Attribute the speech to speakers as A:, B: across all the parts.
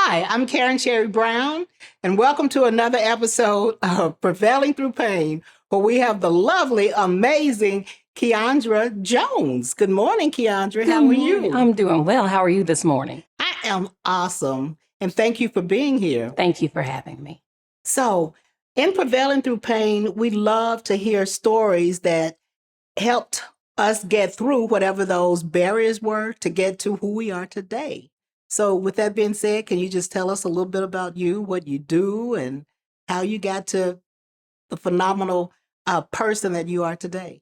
A: Hi, I'm Karen Cherry Brown, and welcome to another episode of Prevailing Through Pain, where we have the lovely, amazing Kiyundra Jones. Good morning, Kiyundra. How are you?
B: I'm doing well. How are you this morning?
A: I am awesome, and thank you for being here.
B: Thank you for having me.
A: So, in Prevailing Through Pain, we love to hear stories that helped us get through whatever those barriers were to get to who we are today. So, with that being said, can you just tell us a little bit about you, what you do, and how you got to the phenomenal person that you are today?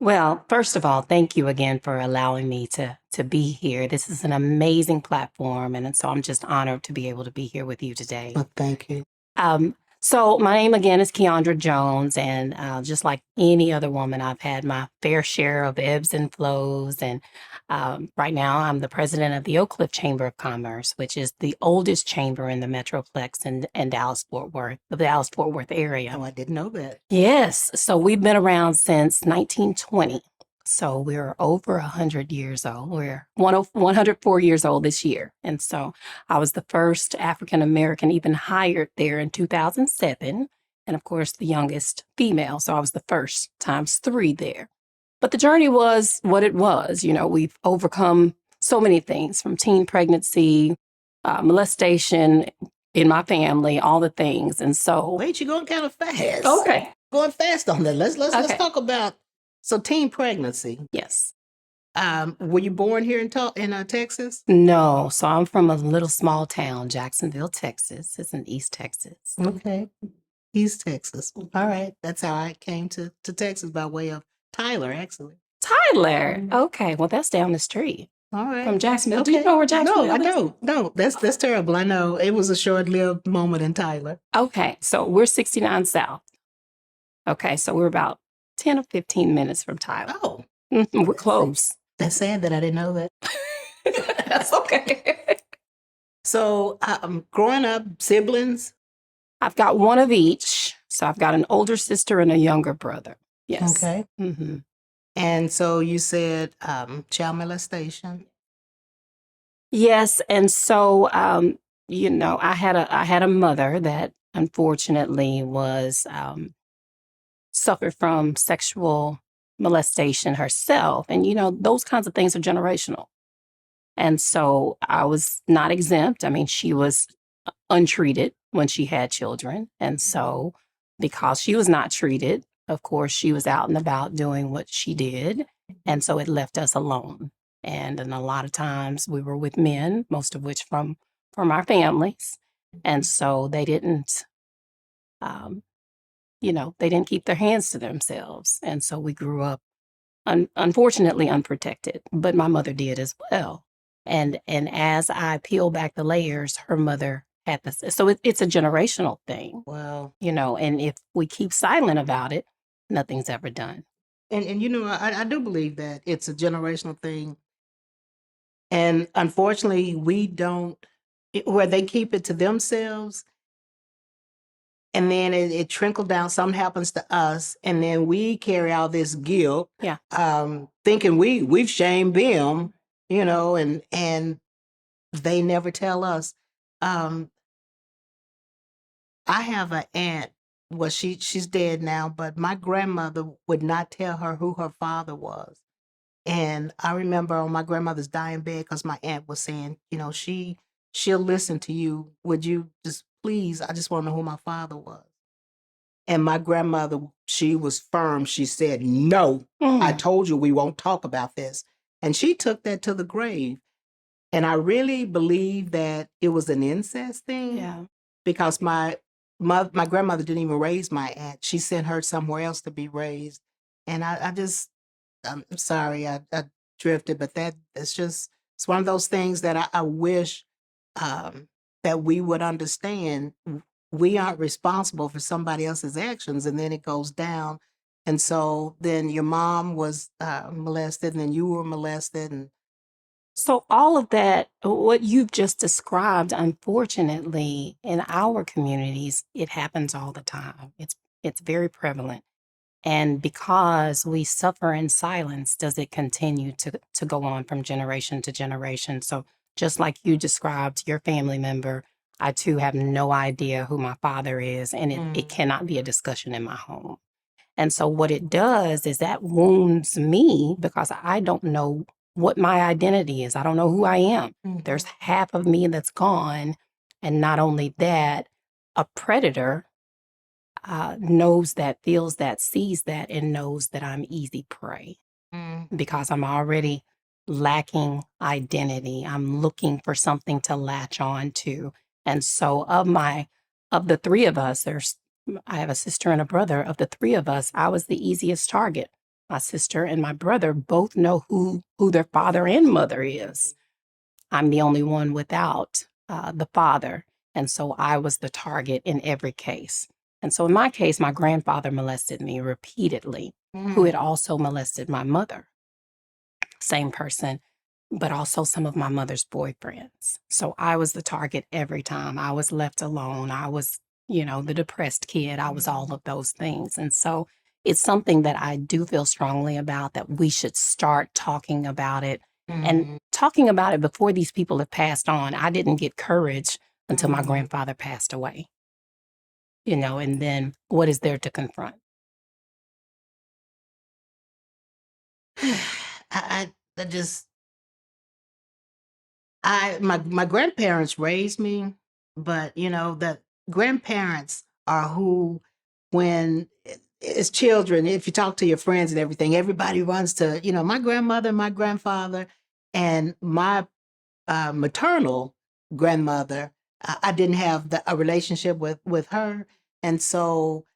B: Well, first of all, thank you again for allowing me to be here. This is an amazing platform, and so I'm just honored to be able to be here with you today.
A: Well, thank you.
B: So my name again is Kiyundra Jones, and just like any other woman, I've had my fair share of ebbs and flows. And right now, I'm the president of the Oak Cliff Chamber of Commerce, which is the oldest chamber in the Metroplex in Dallas-Fort Worth, the Dallas-Fort Worth area.
A: Oh, I didn't know that.
B: Yes, so we've been around since 1920. So we're over 100 years old. We're 104 years old this year. And so I was the first African American even hired there in 2007. And of course, the youngest female. So I was the first times 3 there. But the journey was what it was. You know, we've overcome so many things from teen pregnancy, molestation in my family, all the things. And so.
A: Wait, you're going kind of fast.
B: Okay.
A: Going fast on that. Let's
B: Okay.
A: talk about teen pregnancy.
B: Yes.
A: Were you born here in Texas?
B: No. So I'm from a little small town, Jacksonville, Texas. It's in East Texas.
A: Okay. East Texas. All right. That's how I came to Texas, by way of Tyler, actually.
B: Tyler. Okay. Well, that's down the street
A: All right.
B: from Jacksonville. Do you know where Jacksonville
A: No, I
B: is?
A: don't. No, that's terrible. I know. It was a short-lived moment in Tyler.
B: Okay. So we're 69 South. Okay. So we're about 10 or 15 minutes from Tyler.
A: Oh,
B: We're close.
A: that's sad that I didn't know that.
B: That's okay.
A: So, growing up, siblings?
B: I've got one of each. So I've got an older sister and a younger brother. Yes.
A: Okay.
B: Mm-hmm.
A: And so you said child molestation.
B: Yes, and so I had a mother that unfortunately was suffered from sexual molestation herself, and those kinds of things are generational. And so I was not exempt. I mean, she was untreated when she had children, and so because she was not treated, of course, she was out and about doing what she did, and so it left us alone. And a lot of times we were with men, most of which from our families. And so they didn't, they didn't keep their hands to themselves. And so we grew up, unfortunately, unprotected. But my mother did as well. And as I peel back the layers, her mother had this. So it's a generational thing.
A: Wow.
B: And if we keep silent about it, nothing's ever done.
A: And I do believe that it's a generational thing. And unfortunately, we don't, where they keep it to themselves, and then it trickled down. Something happens to us, and then we carry all this guilt,
B: Yeah.
A: thinking we've shamed them, and they never tell us. I have an aunt. Well, she's dead now, but my grandmother would not tell her who her father was. And I remember on my grandmother's dying bed, because my aunt was saying, she'll listen to you. Would you just please, I just want to know who my father was. And my grandmother, she was firm. She said, no, I told you we won't talk about this. And she took that to the grave. And I really believe that it was an incest thing.
B: Yeah.
A: Because my grandmother didn't even raise my aunt. She sent her somewhere else to be raised. And I'm sorry I drifted, but it's one of those things that I wish that we would understand. We aren't responsible for somebody else's actions, and then it goes down. And so then your mom was molested, and then you were molested. And
B: so all of that, what you've just described, unfortunately, in our communities, it happens all the time. It's very prevalent. And because we suffer in silence, does it continue to go on from generation to generation? So just like you described your family member, I too have no idea who my father is, and it cannot be a discussion in my home. And so what it does is that wounds me because I don't know what my identity is. I don't know who I am. There's half of me that's gone. And not only that, a predator knows that, feels that, sees that, and knows that I'm easy prey because I'm already lacking identity. I'm looking for something to latch on to. And so of the three of us, I have a sister and a brother. Of the three of us, I was the easiest target. My sister and my brother both know who their father and mother is. I'm the only one without the father. And so I was the target in every case. And so in my case, my grandfather molested me repeatedly, who had also molested my mother. Same person, but also some of my mother's boyfriends. So I was the target every time. I was left alone. I was, the depressed kid. I was all of those things. And so it's something that I do feel strongly about, that we should start talking about it and talking about it before these people have passed on. I didn't get courage until my grandfather passed away, and then what is there to confront?
A: My grandparents raised me, but the grandparents are who, when as children, if you talk to your friends and everything, everybody runs to my grandmother, my grandfather, and my maternal grandmother. I didn't have a relationship with her, and so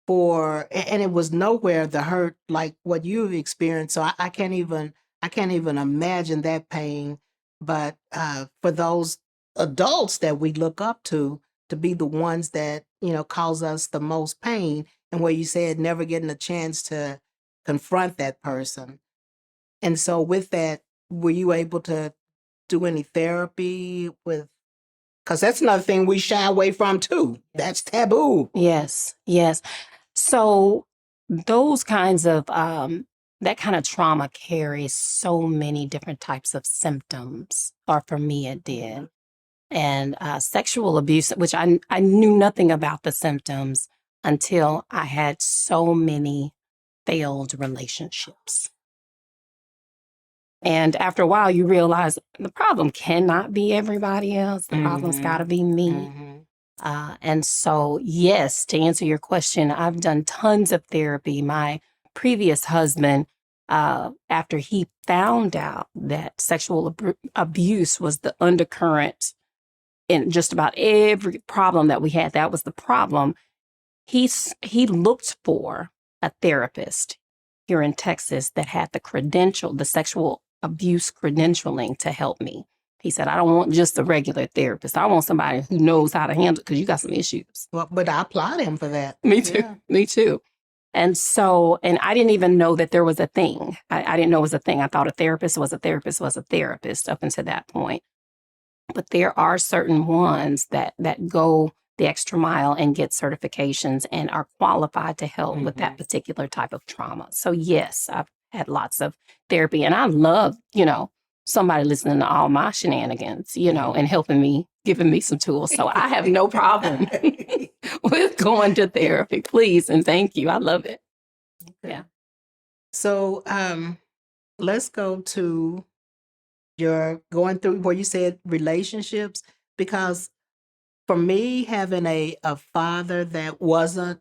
A: and it was nowhere the hurt like what you've experienced. So I can't even imagine that pain. But for those adults that we look up to be the ones that cause us the most pain, and where you said never getting a chance to confront that person. And so with that, were you able to do any therapy with? Because that's another thing we shy away from too. That's taboo.
B: Yes. So those kinds of that kind of trauma carries so many different types of symptoms, or for me it did. And sexual abuse, which I knew nothing about the symptoms until I had so many failed relationships. And after a while, you realize the problem cannot be everybody else. The problem's got to be me. And so, yes, to answer your question, I've done tons of therapy. My previous husband, after he found out that sexual abuse was the undercurrent in just about every problem that we had, that was the problem. He looked for a therapist here in Texas that had the sexual abuse credentialing to help me. He said, I don't want just a regular therapist. I want somebody who knows how to handle it because you got some issues.
A: Well, but I applaud him for that.
B: Me too. Yeah. Me too. And so, and I didn't even know that there was a thing. I didn't know it was a thing. I thought a therapist was a therapist up until that point. But there are certain ones that go the extra mile and get certifications and are qualified to help with that particular type of trauma. So yes, I've had lots of therapy, and I love, somebody listening to all my shenanigans, and helping me, giving me some tools. So I have no problem with going to therapy. Please and thank you. I love it. Okay. Yeah.
A: So let's go to your going through where you said relationships, because for me, having a father that wasn't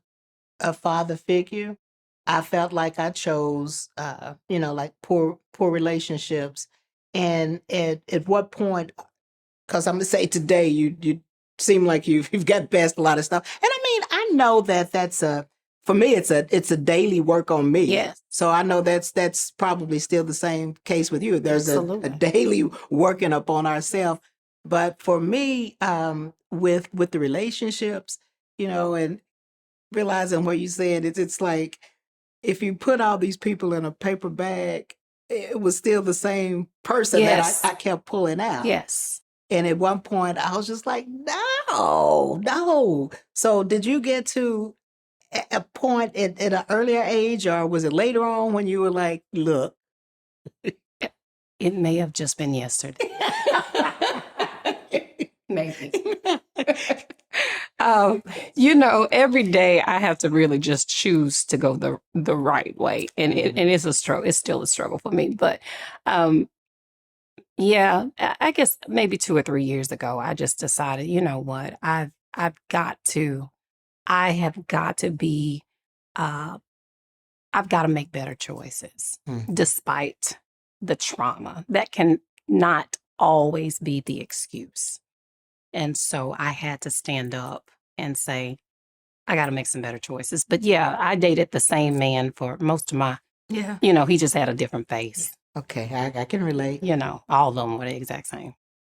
A: a father figure, I felt like I chose, like poor relationships. And at what point? Because I'm gonna say today, you seem like you've got past a lot of stuff. And I mean, I know that for me, it's a daily work on me.
B: Yes.
A: So I know that's probably still the same case with you. There's a daily working up on ourselves. But for me, with the relationships, and realizing what you said, it's like if you put all these people in a paper bag, it was still the same person that I kept pulling out.
B: Yes.
A: And at one point, I was just like, no. So did you get to a point at an earlier age, or was it later on when you were like, look?
B: It may have just been yesterday. Every day I have to really just choose to go the right way, and it's a struggle. It's still a struggle for me, but yeah, I guess maybe 2 or 3 years ago, I just decided, you know what, I've got to, I have got to be, uh, I've got to make better choices, despite the trauma. That can not always be the excuse. And so I had to stand up and say, I got to make some better choices. But yeah, I dated the same man for most of my,
A: Yeah.
B: he just had a different face.
A: Okay, I can relate.
B: All of them were the exact same.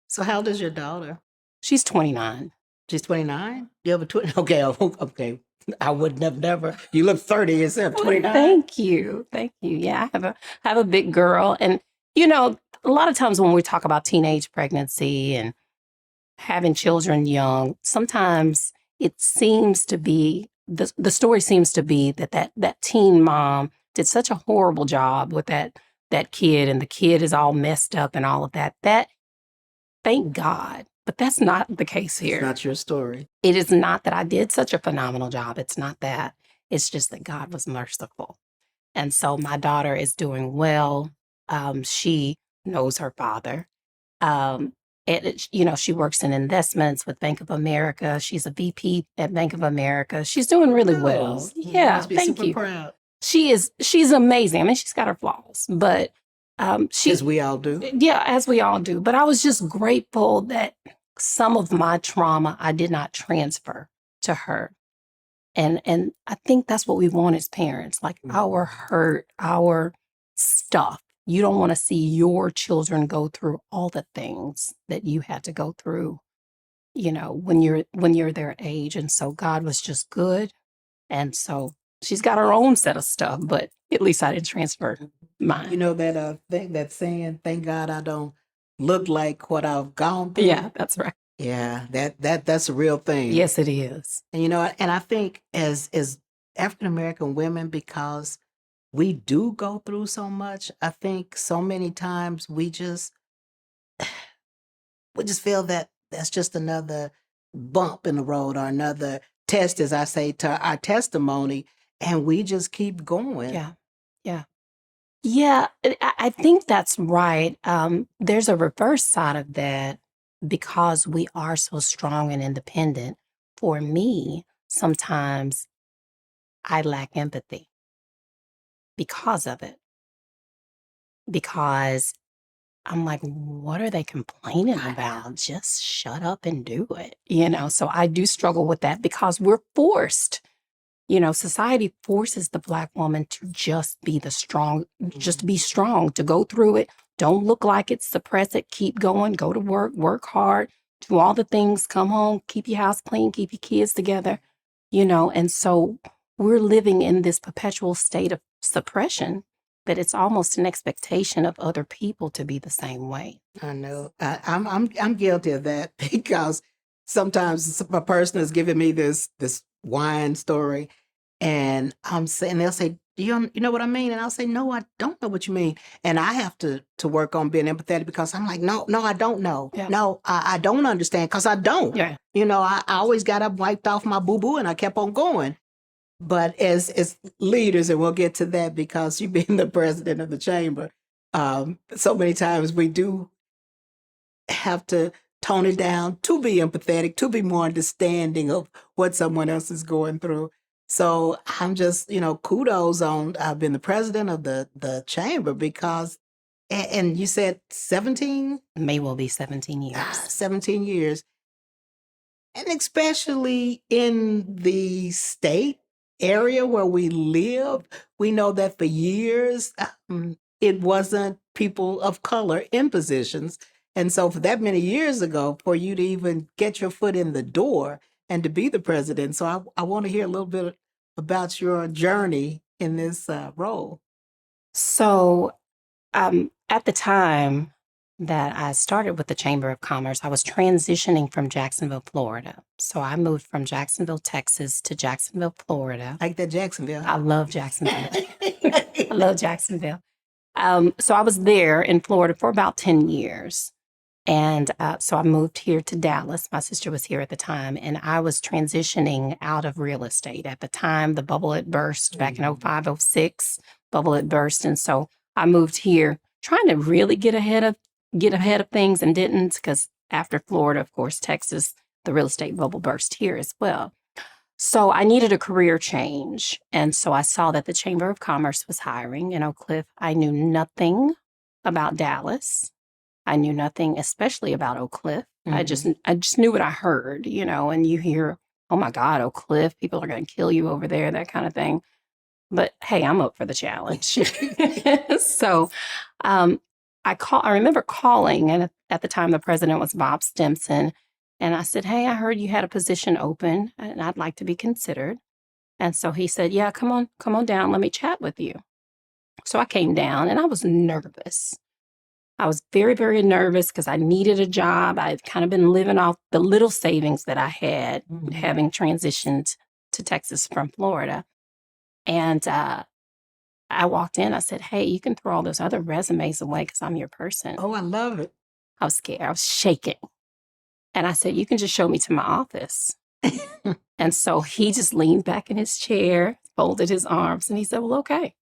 A: So how old is your daughter?
B: She's 29.
A: She's 29? You have a twin? Okay, okay. I would have never. You look 30 yourself, 29.
B: Thank you. Thank you. Yeah, I have a big girl. And, a lot of times when we talk about teenage pregnancy and having children young, sometimes it seems to be, the story seems to be that teen mom did such a horrible job with that kid, and the kid is all messed up and all of that. Thank God. But that's not the case here.
A: It's not your story.
B: It is not that I did such a phenomenal job. It's not that. It's just that God was merciful. And so my daughter is doing well. She knows her father. She works in investments with Bank of America. She's a VP at Bank of America. She's doing really well. Yeah,
A: must be
B: thank
A: super
B: you.
A: Proud.
B: She's amazing. I mean, she's got her flaws, but
A: as we all do.
B: Yeah, as we all do. But I was just grateful that some of my trauma I did not transfer to her. And I think that's what we want as parents, like our hurt, our stuff. You don't want to see your children go through all the things that you had to go through, when you're their age. And so God was just good. And so she's got her own set of stuff, but at least I didn't transfer mine.
A: You know that thing, that saying, thank God I don't look like what I've gone through.
B: Yeah, that's right.
A: Yeah, that's a real thing.
B: Yes, it is.
A: And and I think as African American women, because we do go through so much, I think so many times we just feel that that's just another bump in the road or another test, as I say, to our testimony, and we just keep going.
B: Yeah, I think that's right. There's a reverse side of that. Because we are so strong and independent, for me, sometimes I lack empathy because of it. Because I'm like, what are they complaining about? Just shut up and do it. So I do struggle with that because we're forced. Society forces the Black woman to just be just be strong, to go through it. Don't look like it, suppress it, keep going, go to work hard, do all the things, come home, keep your house clean, keep your kids together, and so we're living in this perpetual state of suppression, but it's almost an expectation of other people to be the same way.
A: I know. I'm guilty of that because sometimes a person is giving me this wine story, and they'll say, you know what I mean? And I'll say, no, I don't know what you mean. And I have to work on being empathetic because I'm like, no, I don't know. Yeah. No, I don't understand because I don't. Yeah. I always got up, wiped off my boo-boo, and I kept on going. But as leaders, and we'll get to that because you being the president of the chamber, so many times we do have to tone it down to be empathetic, to be more understanding of what someone else is going through. So I'm just, kudos on I've been the president of the chamber because, and you said 17?
B: May well be 17 years.
A: 17 years. And especially in the state area where we live, we know that for years, it wasn't people of color in positions. And so for that many years ago, for you to even get your foot in the door and to be the president. So I want to hear a little bit about your journey in this role.
B: So at the time that I started with the Chamber of Commerce, I was transitioning from Jacksonville, Florida. So I moved from Jacksonville, Texas to Jacksonville, Florida.
A: Like that Jacksonville.
B: I love Jacksonville. I love Jacksonville. So I was there in Florida for about 10 years. And so I moved here to Dallas. My sister was here at the time, and I was transitioning out of real estate. At the time, the bubble had burst back in 05, 06, bubble had burst. And so I moved here trying to really get ahead of things and didn't, because after Florida, of course, Texas, the real estate bubble burst here as well. So I needed a career change. And so I saw that the Chamber of Commerce was hiring in Oak Cliff. I knew nothing about Dallas. I knew nothing, especially about Oak Cliff. I just knew what I heard, and you hear, oh my God, Oak Cliff, people are going to kill you over there, that kind of thing. But hey, I'm up for the challenge. So I remember calling, and at the time the president was Bob Stimson. And I said, hey, I heard you had a position open and I'd like to be considered. And so he said, yeah, come on down. Let me chat with you. So I came down and I was nervous. I was very, very nervous because I needed a job. I had kind of been living off the little savings that I had, having transitioned to Texas from Florida. And I walked in. I said, hey, you can throw all those other resumes away because I'm your person.
A: Oh, I love it.
B: I was scared. I was shaking. And I said, you can just show me to my office. And so he just leaned back in his chair, folded his arms, and he said, well, okay.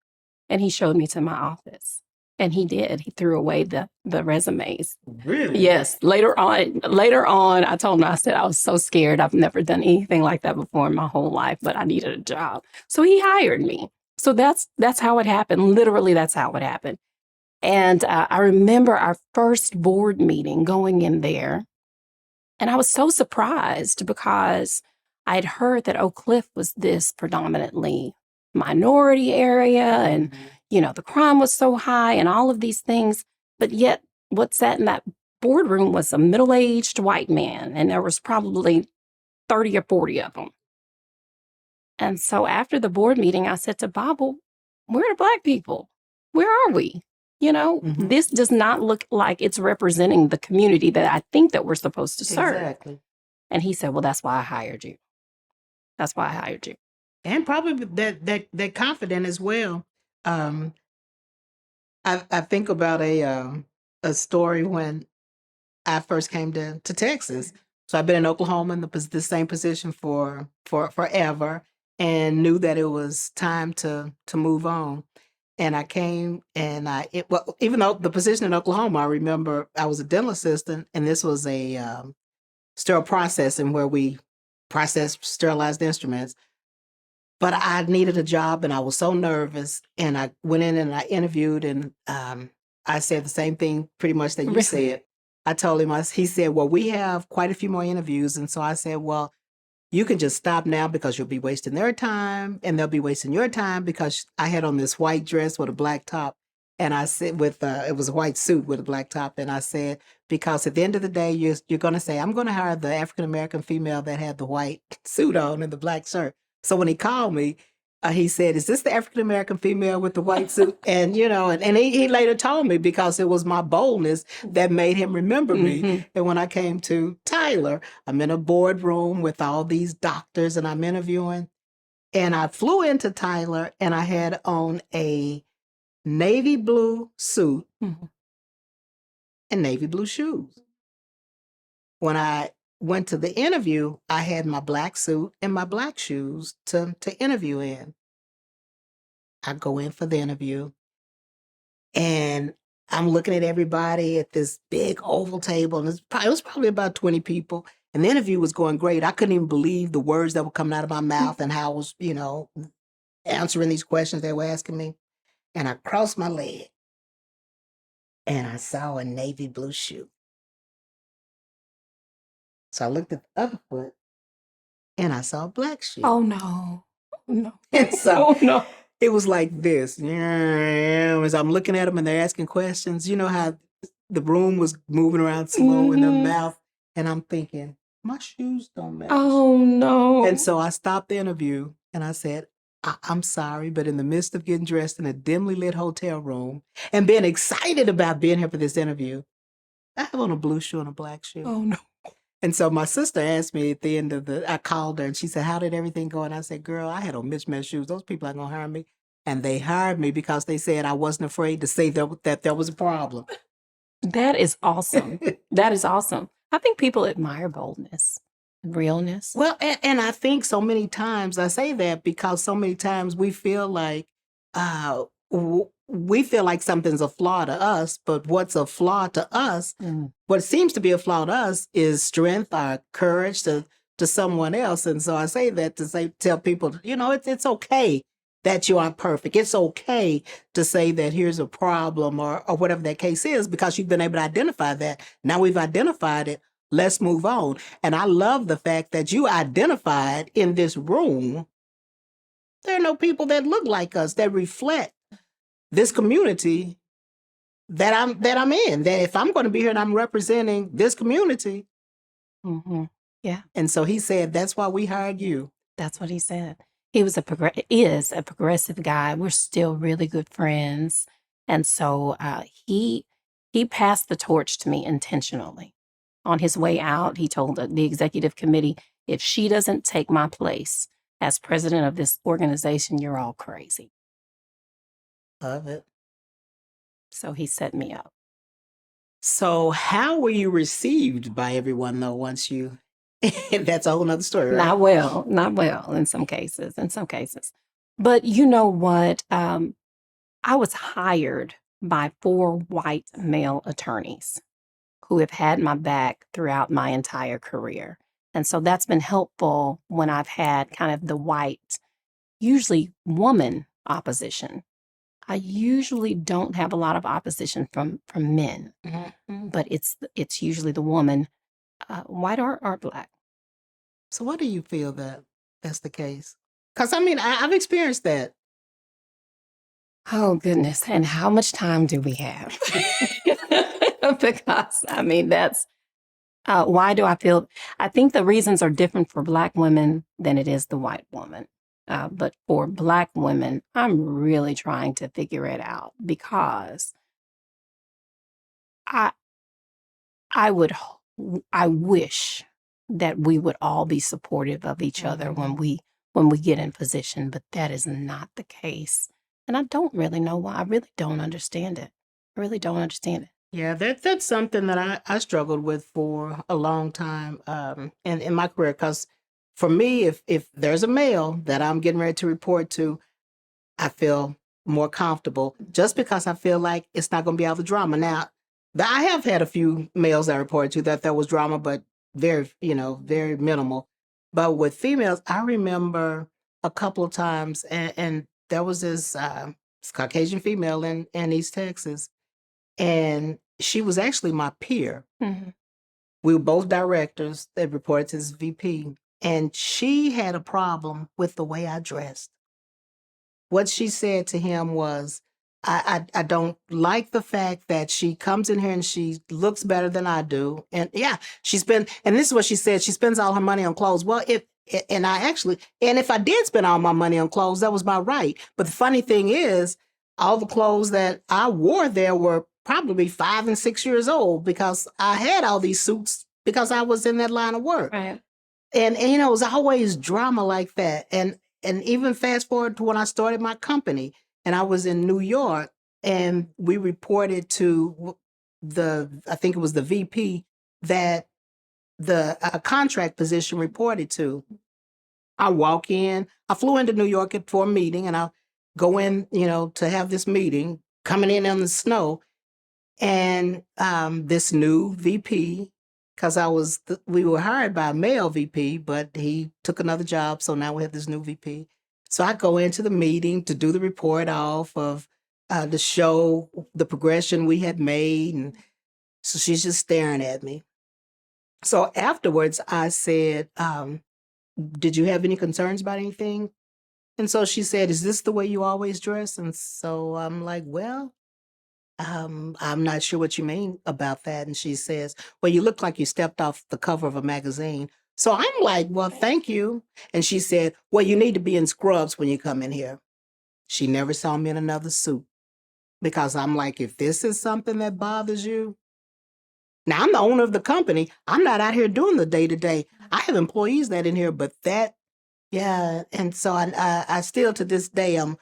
B: And he showed me to my office. And he did. He threw away the resumes.
A: Really?
B: Yes. Later on, I told him, I said, I was so scared. I've never done anything like that before in my whole life, but I needed a job. So he hired me. So that's how it happened. Literally, that's how it happened. And I remember our first board meeting going in there. And I was so surprised because I had heard that Oak Cliff was this predominantly minority area and, the crime was so high and all of these things. But yet what sat in that boardroom was a middle-aged white man. And there was probably 30 or 40 of them. And so after the board meeting, I said to Bob, well, where are the Black people? Where are we? This does not look like it's representing the community that I think that we're supposed to serve.
A: Exactly.
B: And he said, well, that's why I hired you. That's why I hired you.
A: And probably that confident as well. I think about a story when I first came to Texas. So I've been in Oklahoma in the same position for forever, and knew that it was time to move on. And I came and even though the position in Oklahoma, I remember I was a dental assistant, and this was a sterile processing where we processed sterilized instruments. But I needed a job and I was so nervous, and I went in and I interviewed, and I said the same thing pretty much that you said. I told him, he said, well, we have quite a few more interviews. And so I said, well, you can just stop now because you'll be wasting their time and they'll be wasting your time, because I had on this white dress with a black top. And I said it was a white suit with a black top. And I said, because at the end of the day, you're going to say, I'm going to hire the African-American female that had the white suit on and the black shirt. So when he called me, he said, is this the African-American female with the white suit? And, and he later told me, because it was my boldness that made him remember me. And when I came to Tyler, I'm in a boardroom with all these doctors and I'm interviewing. And I flew into Tyler and I had on a navy blue suit and navy blue shoes. When I went to the interview, I had my black suit and my black shoes to interview in. I go in for the interview and I'm looking at everybody at this big oval table, and it was probably about 20 people. And the interview was going great. I couldn't even believe the words that were coming out of my mouth and how I was, answering these questions they were asking me. And I crossed my leg and I saw a navy blue shoe. So I looked at the other foot and I saw a black shoe.
B: Oh, no. No.
A: And so
B: Oh, no.
A: it was like this. As I'm looking at them and they're asking questions, you know how the room was moving around slow in their mouth. And I'm thinking, my shoes don't match.
B: Oh, no.
A: And so I stopped the interview and I said, I'm sorry, but in the midst of getting dressed in a dimly lit hotel room and being excited about being here for this interview, I have on a blue shoe and a black shoe.
B: Oh, no.
A: And so my sister asked me at the end of I called her and she said, how did everything go? And I said, girl, I had on mismatched shoes. Those people aren't going to hire me. And they hired me because they said I wasn't afraid to say that there was a problem.
B: That is awesome. That is awesome. I think people admire boldness and realness.
A: Well, and I think so many times I say that because so many times we feel like we feel like something's a flaw to us, but what's a flaw to us, what seems to be a flaw to us, is strength or courage to someone else. And so I say that to tell people, it's okay that you aren't perfect. It's okay to say that here's a problem or whatever that case is, because you've been able to identify that. Now we've identified it. Let's move on. And I love the fact that you identified in this room, there are no people that look like us, that reflect this community that I'm in. That if I'm going to be here and I'm representing this community.
B: Mm-hmm. Yeah.
A: And so he said, that's why we hired you.
B: That's what he said. He was is a progressive guy. We're still really good friends. And so he passed the torch to me intentionally. On his way out, he told the executive committee, if she doesn't take my place as president of this organization, you're all crazy.
A: Love it.
B: So he set me up.
A: So how were you received by everyone, though, once you... That's a whole nother story, right?
B: Not well in some cases. But you know what? I was hired by 4 white male attorneys who have had my back throughout my entire career. And so that's been helpful when I've had kind of the white, usually woman opposition. I usually don't have a lot of opposition from men, but it's usually the woman, white or black.
A: So why do you feel that that's the case? Because I've experienced that.
B: Oh, goodness. And how much time do we have? Because, that's why do I feel? I think the reasons are different for Black women than it is the white woman. But for Black women, I'm really trying to figure it out because I wish that we would all be supportive of each other when we get in position, but that is not the case. And I don't really know why. I really don't understand it.
A: Yeah, that's something that I struggled with for a long time in my career. Because for me, if there's a male that I'm getting ready to report to, I feel more comfortable just because I feel like it's not going to be all the drama. Now, I have had a few males I reported to that there was drama, but very, very minimal. But with females, I remember a couple of times, and there was this Caucasian female in East Texas, and she was actually my peer.
B: Mm-hmm.
A: We were both directors that reported to this VP, and she had a problem with the way I dressed. What she said to him was, I don't like the fact that she comes in here and she looks better than I do. And yeah, and this is what she said, she spends all her money on clothes. Well, if I did spend all my money on clothes, that was my right. But the funny thing is, all the clothes that I wore there were probably 5 and 6 years old because I had all these suits because I was in that line of work.
B: Right.
A: And it was always drama like that. And even fast forward to when I started my company and I was in New York and we reported to I think it was the VP that the contract position reported to. I walk in, I flew into New York for a meeting and I go in, to have this meeting, coming in on the snow. And this new VP, because we were hired by a male VP, but he took another job. So now we have this new VP. So I go into the meeting to do the report off of the show, the progression we had made. And so she's just staring at me. So afterwards, I said, did you have any concerns about anything? And so she said, is this the way you always dress? And so I'm like, well, I'm not sure what you mean about that. And she says, well, you look like you stepped off the cover of a magazine. So I'm like, well, thank you. And she said, well, you need to be in scrubs when you come in here. She never saw me in another suit because I'm like, if this is something that bothers you, now I'm the owner of the company. I'm not out here doing the day to day. I have employees that in here, but yeah. And so I still to this day, I'm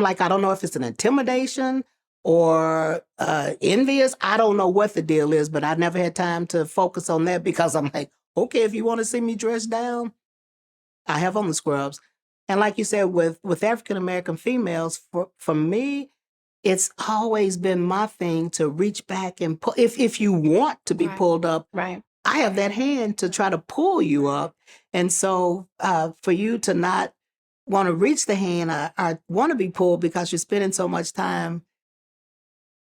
A: like, I don't know if it's an intimidation or envious. I don't know what the deal is, but I never had time to focus on that because I'm like, okay, if you want to see me dressed down, I have on the scrubs. And like you said, with African American females, for me, it's always been my thing to reach back and pull. If you want to be pulled up,
B: Right.
A: I have that hand to try to pull you up. And so for you to not want to reach the hand, I want to be pulled because you're spending so much time.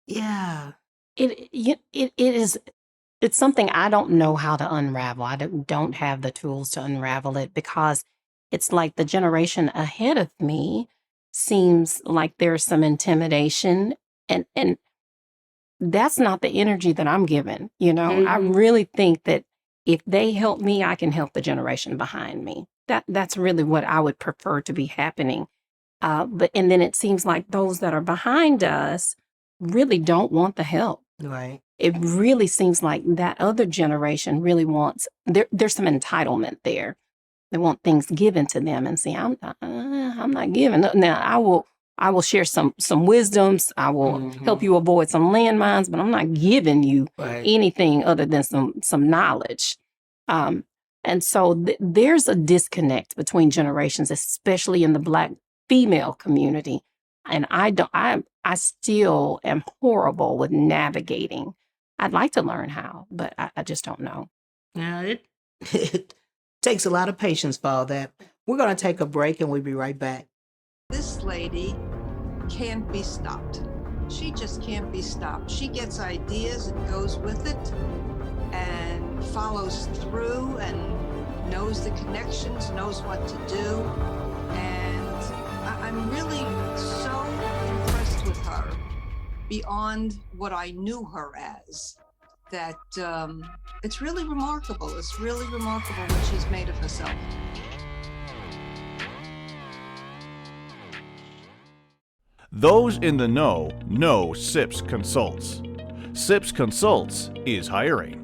A: Yeah.
B: It's something I don't know how to unravel. I don't have the tools to unravel it because it's like the generation ahead of me seems like there's some intimidation and that's not the energy that I'm given. I really think that if they help me, I can help the generation behind me. That's really what I would prefer to be happening. And then it seems like those that are behind us really don't want the help.
A: Right.
B: It really seems like that other generation really wants, there's some entitlement there. They want things given to them, and see, I'm not giving. Now I will share some wisdoms. I will help you avoid some landmines, but I'm not giving you anything other than some knowledge. And so there's a disconnect between generations, especially in the Black female community. And I still am horrible with navigating. I'd like to learn how, but I just don't know.
A: Yeah, it takes a lot of patience for all that. We're going to take a break and we'll be right back.
C: This lady can't be stopped. She just can't be stopped. She gets ideas and goes with it and follows through and knows the connections, knows what to do. And I'm really so impressed with her beyond what I knew her as, that it's really remarkable. It's really remarkable what she's made of herself.
D: Those in the know SIPS Consults. SIPS Consults is hiring.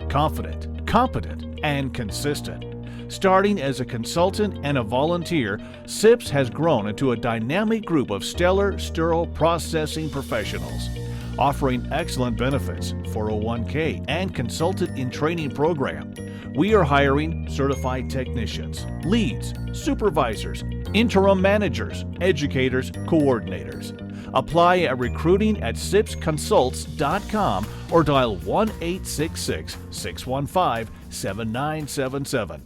D: Confident, competent, and consistent. Starting as a consultant and a volunteer, SIPS has grown into a dynamic group of stellar sterile processing professionals, offering excellent benefits, 401k, and consultant in training program. We are hiring certified technicians, leads, supervisors, interim managers, educators, coordinators. Apply at recruiting@sipsconsults.com or dial 1-866-615-7977.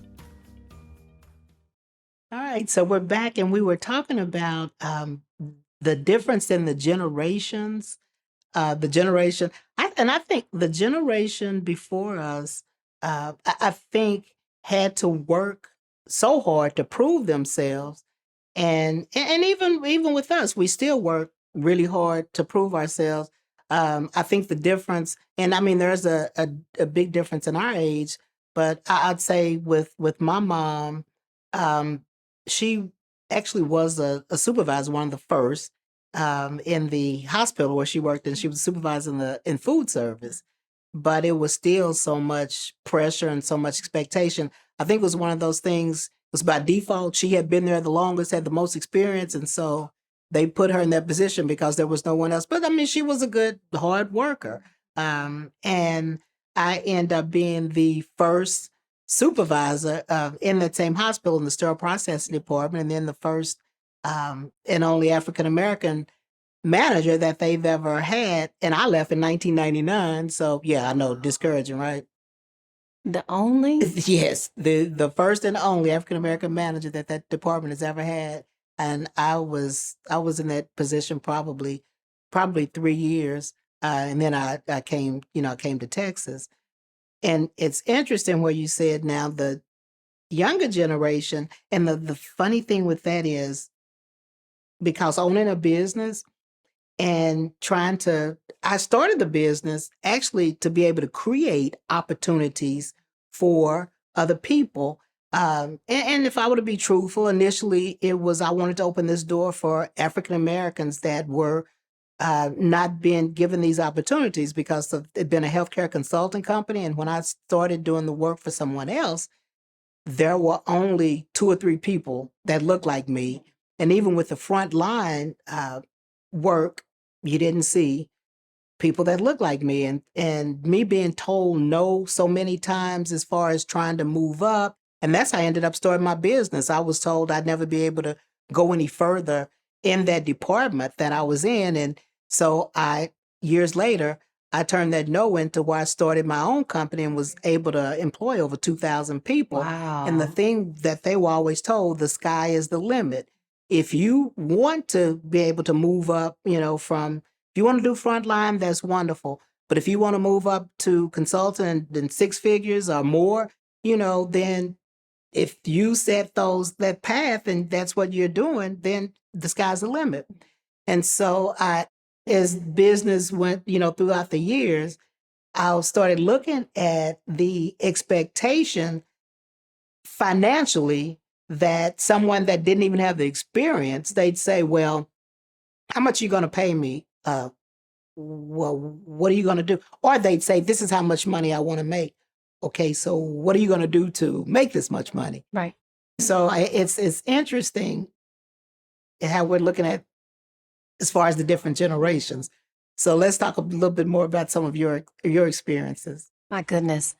A: All right, so we're back and we were talking about the difference in the generations. I think the generation before us, I think had to work so hard to prove themselves, and even with us, we still work really hard to prove ourselves. I think the difference, and I mean, there's a big difference in our age, but I'd say with my mom, she actually was a supervisor, one of the first in the hospital where she worked, and she was supervising in food service. But it was still so much pressure and so much expectation. I think it was one of those things, it was by default. She had been there the longest, had the most experience, and so they put her in that position because there was no one else. But I mean, she was a good, hard worker. And I end up being the first supervisor in that same hospital in the sterile processing department, and then the first and only African American manager that they've ever had. And I left in 1999. So yeah, I know, discouraging, right?
B: The only?
A: Yes, the first and only African American manager that department has ever had. And I was in that position probably 3 years. And then I came to Texas. And it's interesting where you said now the younger generation, and the funny thing with that is, because owning a business and I started the business actually to be able to create opportunities for other people. And if I were to be truthful, initially it was, I wanted to open this door for African Americans that were not being given these opportunities because it'd been a healthcare consulting company. And when I started doing the work for someone else, there were only 2 or 3 people that looked like me. And even with the front line work, you didn't see people that look like me, and me being told no so many times as far as trying to move up. And that's how I ended up starting my business. I was told I'd never be able to go any further in that department that I was in. And so years later, I turned that no into where I started my own company and was able to employ over 2,000 people. And the
B: Wow.
A: thing that they were always told, the sky is the limit. If you want to be able to move up, if you want to do frontline, that's wonderful. But if you want to move up to consultant and 6 figures or more, then if you set that path and that's what you're doing, then the sky's the limit. And so as business went, throughout the years, I started looking at the expectation financially that someone that didn't even have the experience, they'd say, well, how much are you going to pay me? Well, what are you going to do? Or they'd say, this is how much money I want to make. Okay, so what are you going to do to make this much money?
B: Right.
A: So it's interesting how we're looking at as far as the different generations. So let's talk a little bit more about some of your experiences.
B: My goodness.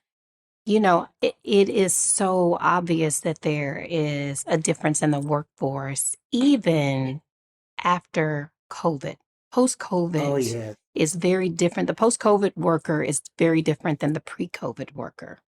B: It is so obvious that there is a difference in the workforce, even after COVID. Post-COVID
A: Oh, yeah.
B: is very different. The post-COVID worker is very different than the pre-COVID worker.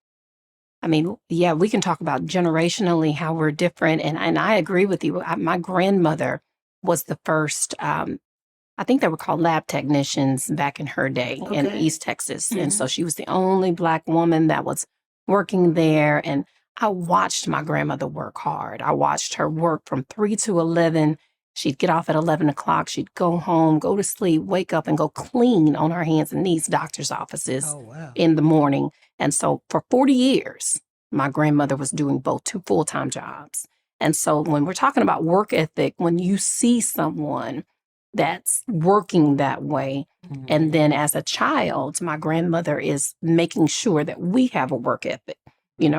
B: I mean, yeah, we can talk about generationally how we're different. And I agree with you. My grandmother was the first, I think they were called lab technicians back in her day in
A: Okay.
B: East Texas.
A: Mhm.
B: And so she was the only Black woman that was working there. And I watched my grandmother work hard. I watched her work from 3 to 11. She'd get off at 11 o'clock. She'd go home, go to sleep, wake up, and go clean on her hands and knees doctor's offices
A: Oh, wow.
B: in the morning. And so for 40 years, my grandmother was doing both 2 full-time jobs. And so when we're talking about work ethic, when you see someone that's working that way,
A: Mhm.
B: and then as a child, my grandmother is making sure that we have a work ethic.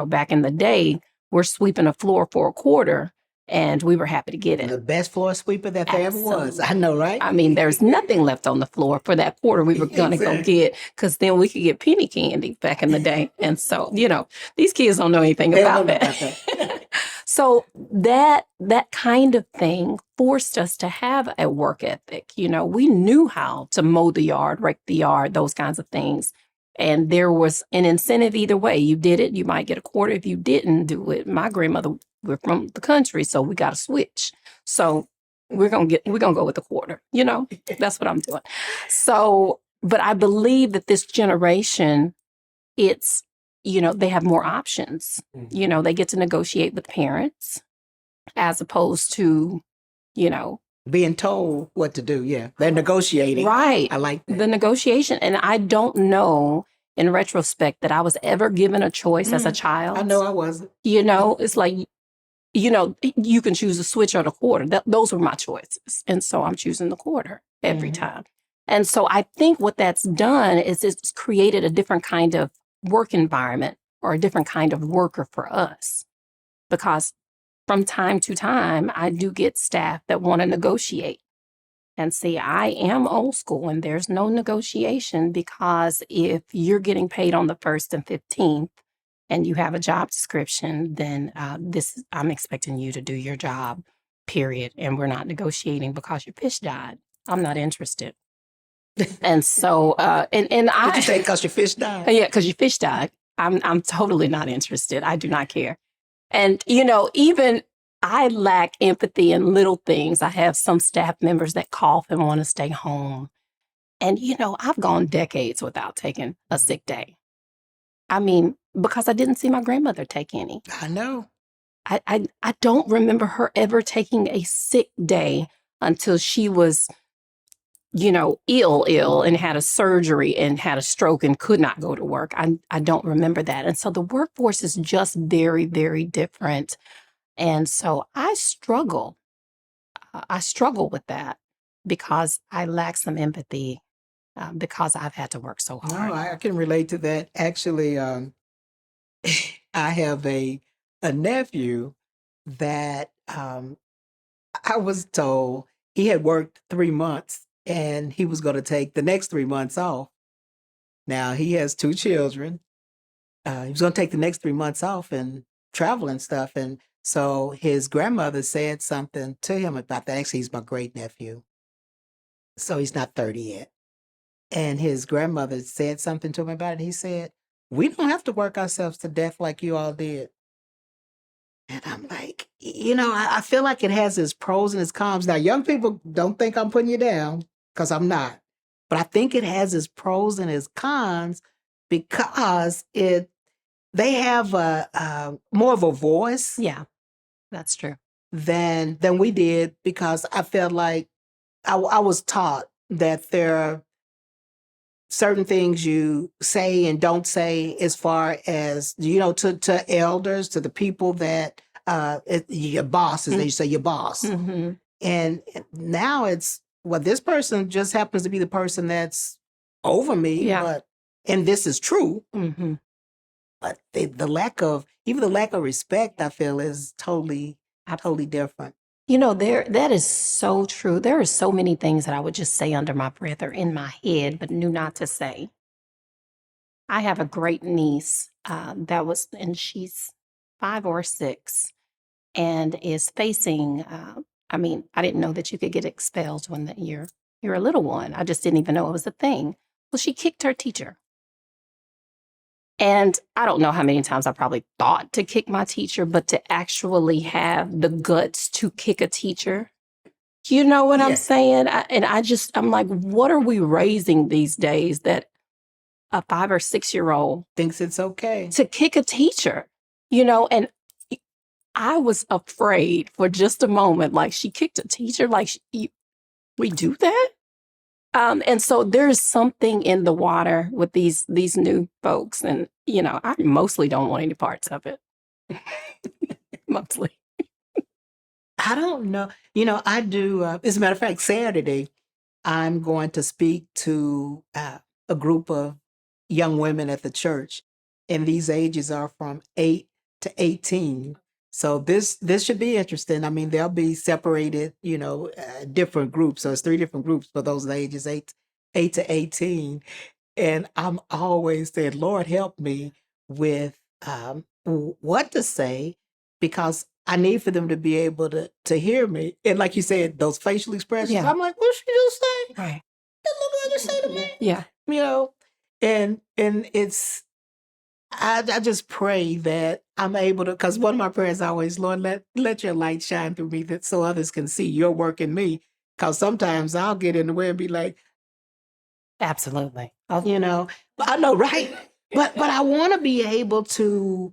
B: Back in the day, we're sweeping a floor for a quarter, and we were happy to get it.
A: The best floor sweeper that there ever was.
B: Absolutely.
A: I know, right?
B: I mean, there's nothing left on the floor for that quarter we were going to go
A: Exactly.
B: get, because then we could get penny candy back in the day. And so, these kids don't know anything
A: They
B: about
A: don't know
B: that.
A: about that.
B: So that kind of thing forced us to have a work ethic. We knew how to mow the yard, rake the yard, those kinds of things. And there was an incentive either way. You did it, you might get a quarter. If you didn't do it, my grandmother, we're from the country, so we got to switch. So we're gonna go with the quarter. That's what I'm doing. So, but I believe that this generation, it's they have more options.
A: Mhm.
B: They get to negotiate with parents as opposed to
A: Being told what to do. Yeah. They're negotiating.
B: right.
A: I like that.
B: The negotiation. And I don't know in retrospect that I was ever given a choice as a child.
A: I know I wasn't.
B: It's like, you can choose a switch or the quarter. Those were my choices. And so I'm choosing the quarter every
A: Mhm.
B: time. And so I think what that's done is it's created a different kind of work environment or a different kind of worker for us. Because from time to time, I do get staff that want to negotiate. And see, I am old school and there's no negotiation, because if you're getting paid on the 1st and 15th and you have a job description, then I'm expecting you to do your job, period. And we're not negotiating because your fish died. I'm not interested. And so, and
A: Did
B: I
A: you say because your fish died?
B: yeah, because your fish died. I'm totally not interested. I do not care. And even I lack empathy in little things. I have some staff members that cough and want to stay home. And I've gone decades without taking a sick day. I mean, because I didn't see my grandmother take any.
A: I know.
B: I don't remember her ever taking a sick day until she was, ill and had a surgery and had a stroke and could not go to work. I don't remember that. And so the workforce is just very, very different. And so I struggle. I struggle with that because I lack some empathy, because I've had to work so
A: No,
B: hard.
A: I can relate to that. Actually, I have a nephew that I was told he had worked 3 months and he was going to take the next 3 months off. Now he has 2 children. He was going to take the next 3 months off and travel and stuff. And so his grandmother said something to him about that. Actually, he's my great nephew. So he's not 30 yet. And his grandmother said something to him about it. He said, "We don't have to work ourselves to death like you all did." And I'm like, I feel like it has its pros and its cons. Now, young people, don't think I'm putting you down, because I'm not. But I think it has its pros and its cons because they have a more of a voice
B: Yeah, that's true.
A: than we did, because I felt like I was taught that there are certain things you say and don't say, as far as, to elders, to the people that your bosses, they say your boss.
B: Mm-hmm.
A: And now it's, well, this person just happens to be the person that's over me,
B: Yeah.
A: and this is true.
B: Mm-hmm.
A: But the lack of respect, I feel, is totally different.
B: That is so true. There are so many things that I would just say under my breath or in my head, but knew not to say. I have a great niece and she's 5 or 6, and is facing. I didn't know that you could get expelled when you're a little one. I just didn't even know it was a thing. Well, she kicked her teacher. And I don't know how many times I probably thought to kick my teacher, but to actually have the guts to kick a teacher. You know what I'm saying? I'm like, what are we raising these days that a 5 or 6-year-old
A: thinks it's okay
B: to kick a teacher? And I was afraid for just a moment, like, she kicked a teacher, like, we do that? And so there's something in the water with these new folks. And, I mostly don't want any parts of it. Mostly.
A: I don't know. I do. As a matter of fact, Saturday, I'm going to speak to a group of young women at the church. And these ages are from 8 to 18. So this should be interesting. I mean, they'll be separated, different groups. So it's 3 different groups for those ages 8 to 18. And I'm always saying, Lord, help me with what to say, because I need for them to be able to hear me. And like you said, those facial expressions,
B: Yeah.
A: I'm like, what she just say?
B: Right.
A: Look what you say to me.
B: Yeah.
A: And it's, I just pray that I'm able to, because one of my prayers always, Lord, let your light shine through me, that so others can see your work in me. Because sometimes I'll get in the way and be like,
B: absolutely.
A: but I know, right? But I want to be able to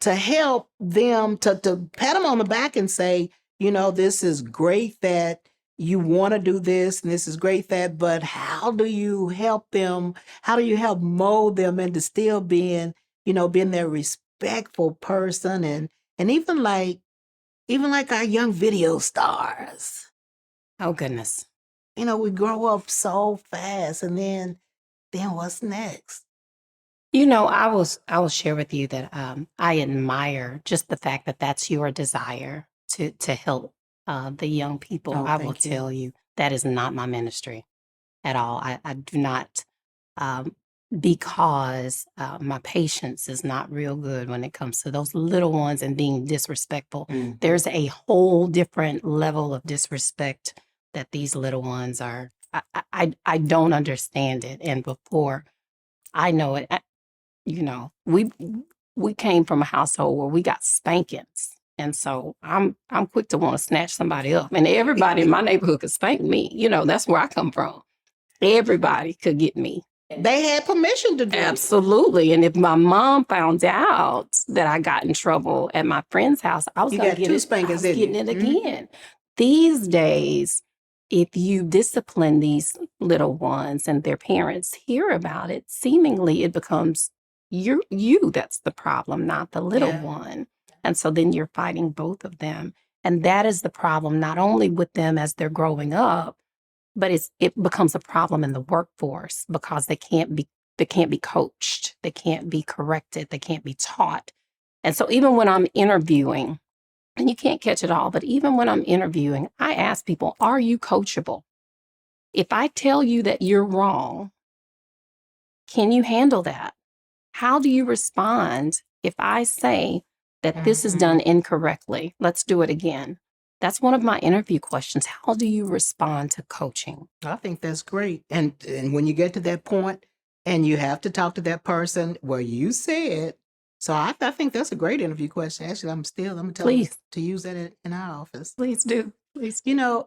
A: help them, to pat them on the back and say, this is great that you want to do this, and this is great that, but how do you help them? How do you help mold them into still being their respectful person, and even like our young video stars.
B: Oh, goodness.
A: We grow up so fast, and then what's next?
B: I will share with you that I admire just the fact that that's your desire to help the young people.
A: Oh,
B: I will
A: thank you.
B: tell you that is not my ministry at all. I do not, because my patience is not real good when it comes to those little ones and being disrespectful.
A: Mm.
B: There's a whole different level of disrespect that these little ones are. I don't understand it, and before I know it, we came from a household where we got spankings. And so I'm quick to want to snatch somebody up. And everybody in my neighborhood could spank me. That's where I come from. Everybody could get me.
A: They had permission to do it.
B: Absolutely. And if my mom found out that I got in trouble at my friend's house, I was going to get
A: 2
B: it.
A: spankings,
B: I was getting it again. These days, if you discipline these little ones and their parents hear about it, seemingly it becomes you that's the problem, not the little one. And so then you're fighting both of them. And that is the problem, not only with them as they're growing up, but it becomes a problem in the workforce, because they can't be coached, they can't be corrected, they can't be taught. And so even when I'm interviewing, and you can't catch it all, but even when I'm interviewing, I ask people, are you coachable? If I tell you that you're wrong, can you handle that? How do you respond if I say that this is done incorrectly? Let's do it again. That's one of my interview questions. How do you respond to coaching?
A: I think that's great. And when you get to that point and you have to talk to that person where you said, so I think that's a great interview question. Actually, I'm gonna tell them
B: Please.
A: to use that in our office.
B: Please do. Please do.
A: You know,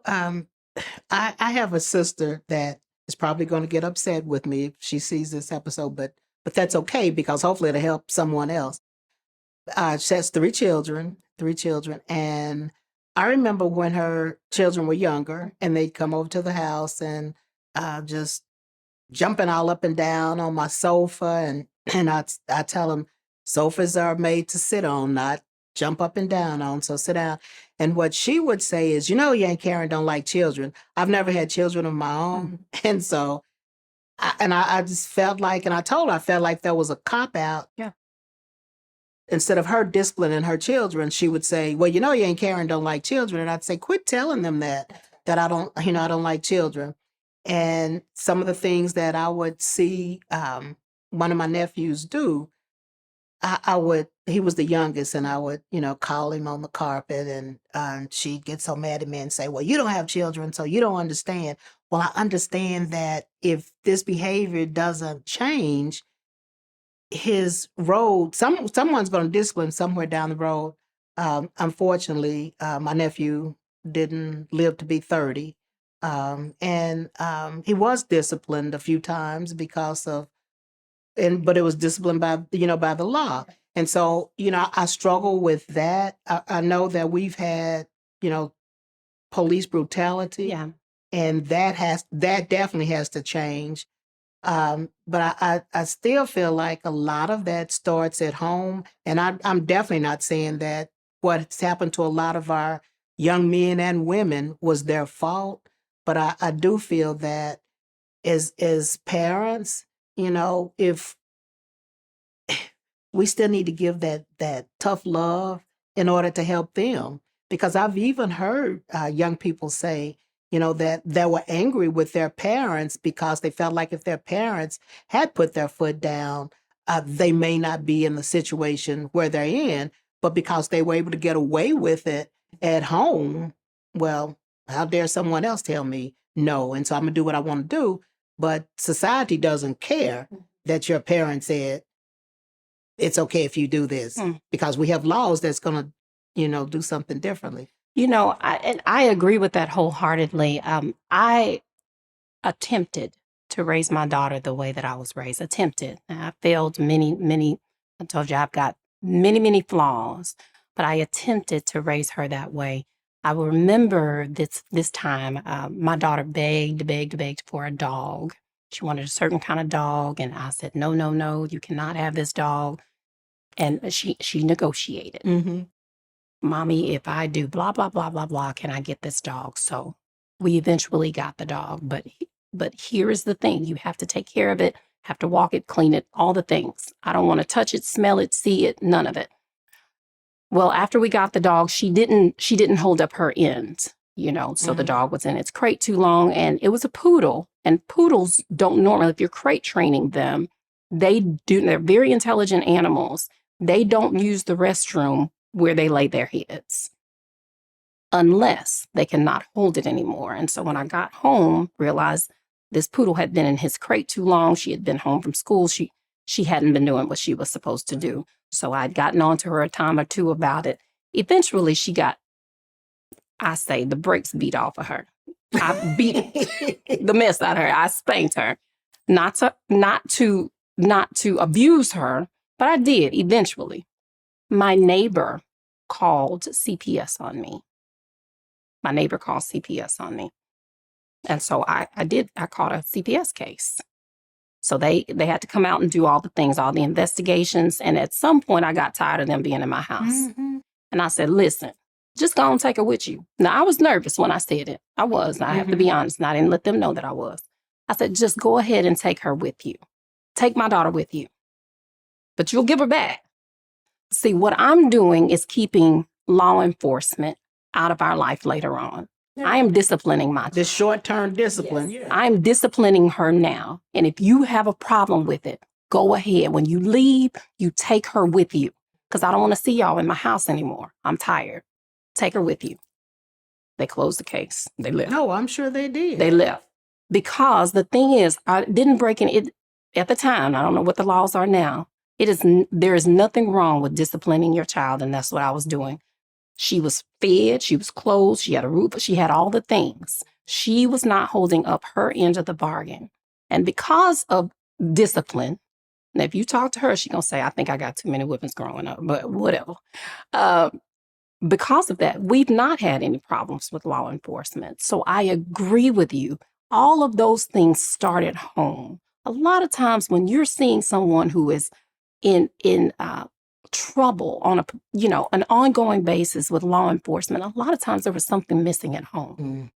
A: I have a sister that is probably going to get upset with me if she sees this episode, but that's okay because hopefully it'll help someone else. She has three children, and I remember when her children were younger and they'd come over to the house and just jumping all up and down on my sofa, and I tell them sofas are made to sit on, not jump up and down on. So sit down. And what she would say is, Aunt Karen don't like children. I've never had children of my own, and so I just felt like, and I told her I felt like there was a cop out.
B: Yeah.
A: Instead of her disciplining her children, she would say, well, Aunt Karen don't like children. And I'd say, quit telling them that I don't, I don't like children. And some of the things that I would see one of my nephews do, he was the youngest, and I would, call him on the carpet, and she'd get so mad at me and say, well, you don't have children, so you don't understand. Well, I understand that if this behavior doesn't change, his road, someone's going to discipline somewhere down the road. Unfortunately, my nephew didn't live to be 30. And he was disciplined a few times but it was disciplined by the law. And so, I struggle with that. I know that we've had, police brutality.
B: Yeah.
A: And that definitely has to change. But I still feel like a lot of that starts at home. And I'm definitely not saying that what's happened to a lot of our young men and women was their fault. But I do feel that as parents, if we still need to give that tough love in order to help them. Because I've even heard young people say, that they were angry with their parents because they felt like if their parents had put their foot down, they may not be in the situation where they're in. But because they were able to get away with it at home, well, how dare someone else tell me no? And so I'm going to do what I want to do. But society doesn't care that your parent said, it's okay if you do this, because we have laws that's going to, do something differently.
B: I agree with that wholeheartedly. I attempted to raise my daughter the way that I was raised. Attempted. I failed many. I told you I've got many flaws, but I attempted to raise her that way. I remember this time, my daughter begged for a dog. She wanted a certain kind of dog, and I said, no, you cannot have this dog. And she negotiated.
A: Mm-hmm.
B: Mommy, if I do blah, blah, blah, blah, blah, can I get this dog? So we eventually got the dog. But here is the thing. You have to take care of it, have to walk it, clean it, all the things. I don't want to touch it, smell it, see it, none of it. Well, after we got the dog, she didn't hold up her end, so the dog was in its crate too long, and it was a poodle. And poodles don't normally, if you're crate training them, they're very intelligent animals. They don't use the restroom where they lay their heads unless they cannot hold it anymore. And so when I got home, realized this poodle had been in his crate too long. She had been home from school. She hadn't been doing what she was supposed to do. So I'd gotten on to her a time or two about it. Eventually she got, the brakes beat off of her. I beat the mess out of her. I spanked her. Not to abuse her, but I did eventually. My neighbor called CPS on me. And so I caught a CPS case. So they had to come out and do all the things, all the investigations. And at some point I got tired of them being in my house. Mm-hmm. And I said, listen, just go and take her with you. Now I was nervous when I said it. I was, I have to be honest. And I didn't let them know that I was. I said, just go ahead and take her with you. Take my daughter with you. But you'll give her back. See, what I'm doing is keeping law enforcement out of our life later on. I am disciplining my
A: The
B: child.
A: short-term discipline.
B: Yes. I'm disciplining her now. And if you have a problem with it, go ahead. When you leave, you take her with you. Because I don't want to see y'all in my house anymore. I'm tired. Take her with you. They closed the case. They left.
A: No, I'm sure they did.
B: They left. Because the thing is, I didn't break it at the time. I don't know what the laws are now. There is nothing wrong with disciplining your child, and that's what I was doing. She was fed, she was clothed, she had a roof, she had all the things. She was not holding up her end of the bargain. And because of discipline, and if you talk to her, she's going to say, I think I got too many whippings growing up, but whatever. Because of that, we've not had any problems with law enforcement. So I agree with you. All of those things start at home. A lot of times when you're seeing someone who is in trouble on an ongoing basis with law enforcement, a lot of times there was something missing at home.
A: Mm.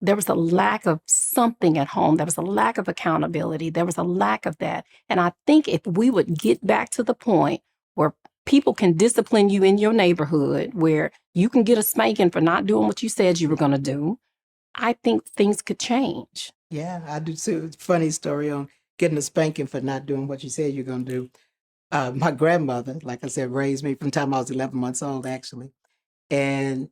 B: There was a lack of something at home. There was a lack of accountability. There was a lack of that. And I think if we would get back to the point where people can discipline you in your neighborhood, where you can get a spanking for not doing what you said you were going to do, I think things could change.
A: Yeah, I do too. Funny story on getting a spanking for not doing what you said you're going to do. My grandmother, like I said, raised me from the time I was 11 months old, actually. And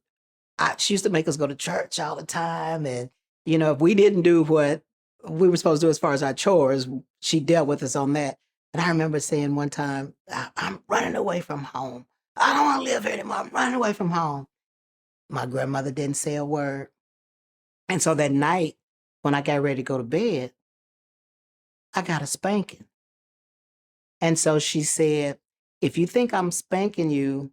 A: she used to make us go to church all the time. And, if we didn't do what we were supposed to do as far as our chores, she dealt with us on that. And I remember saying one time, I'm running away from home. I don't want to live here anymore. I'm running away from home. My grandmother didn't say a word. And so that night, when I got ready to go to bed, I got a spanking. And so she said, if you think I'm spanking you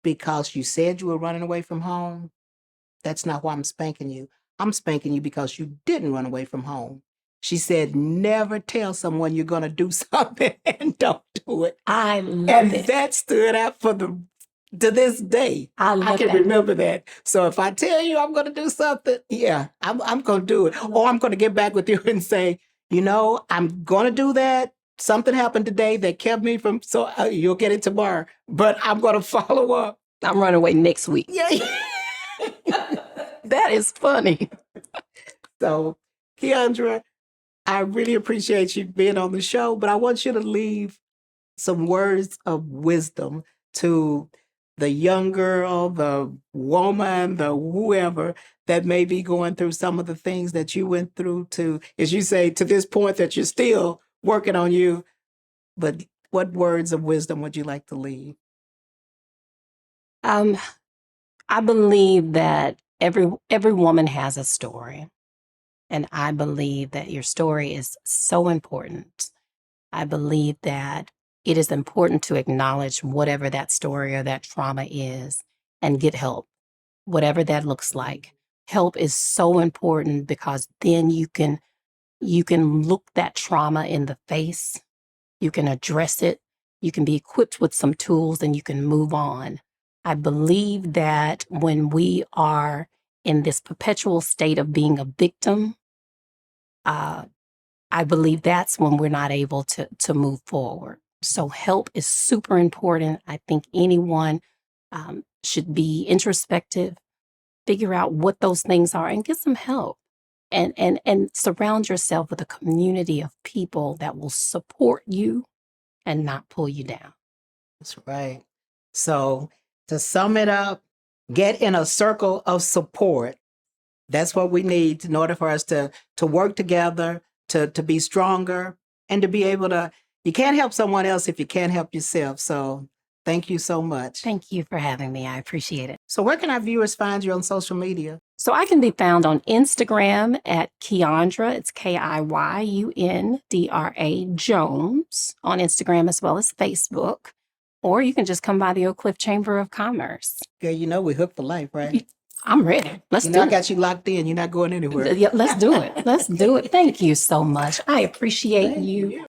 A: because you said you were running away from home, that's not why I'm spanking you. I'm spanking you because you didn't run away from home. She said, never tell someone you're going to do something and don't do it.
B: I love
A: and
B: it.
A: that stood out to this day. I can remember that. So if I tell you I'm going to do something, yeah, I'm going to do it. Or I'm going to get back with you and say, I'm going to do that. Something happened today that kept me from, so you'll get it tomorrow. But I'm going to follow up.
B: I'm running away next week.
A: Yeah.
B: That is funny.
A: So, Kiyundra, I really appreciate you being on the show, but I want you to leave some words of wisdom to the young girl, the woman, the whoever that may be going through some of the things that you went through to, as you say, to this point that you're still working on you. But what words of wisdom would you like to leave?
B: I believe that every woman has a story. And I believe that your story is so important. I believe that it is important to acknowledge whatever that story or that trauma is and get help, whatever that looks like. Help is so important because then you can look that trauma in the face. You can address it. You can be equipped with some tools and you can move on. I believe that when we are in this perpetual state of being a victim, I believe that's when we're not able to move forward. So help is super important. I think anyone should be introspective, figure out what those things are and get some help. And surround yourself with a community of people that will support you and not pull you down.
A: That's right. So to sum it up, get in a circle of support. That's what we need in order for us to work together, to be stronger, and to be able to, you can't help someone else if you can't help yourself. So thank you so much.
B: Thank you for having me. I appreciate it.
A: So where can our viewers find you on social media?
B: So I can be found on Instagram at Kiyundra. It's Kiyundra Jones on Instagram as well as Facebook. Or you can just come by the Oak Cliff Chamber of Commerce.
A: Girl, we're hooked for life, right?
B: I'm ready. Let's do it.
A: I got you locked in. You're not going anywhere.
B: Yeah, let's do it. Let's do it. Thank you so much. I appreciate you.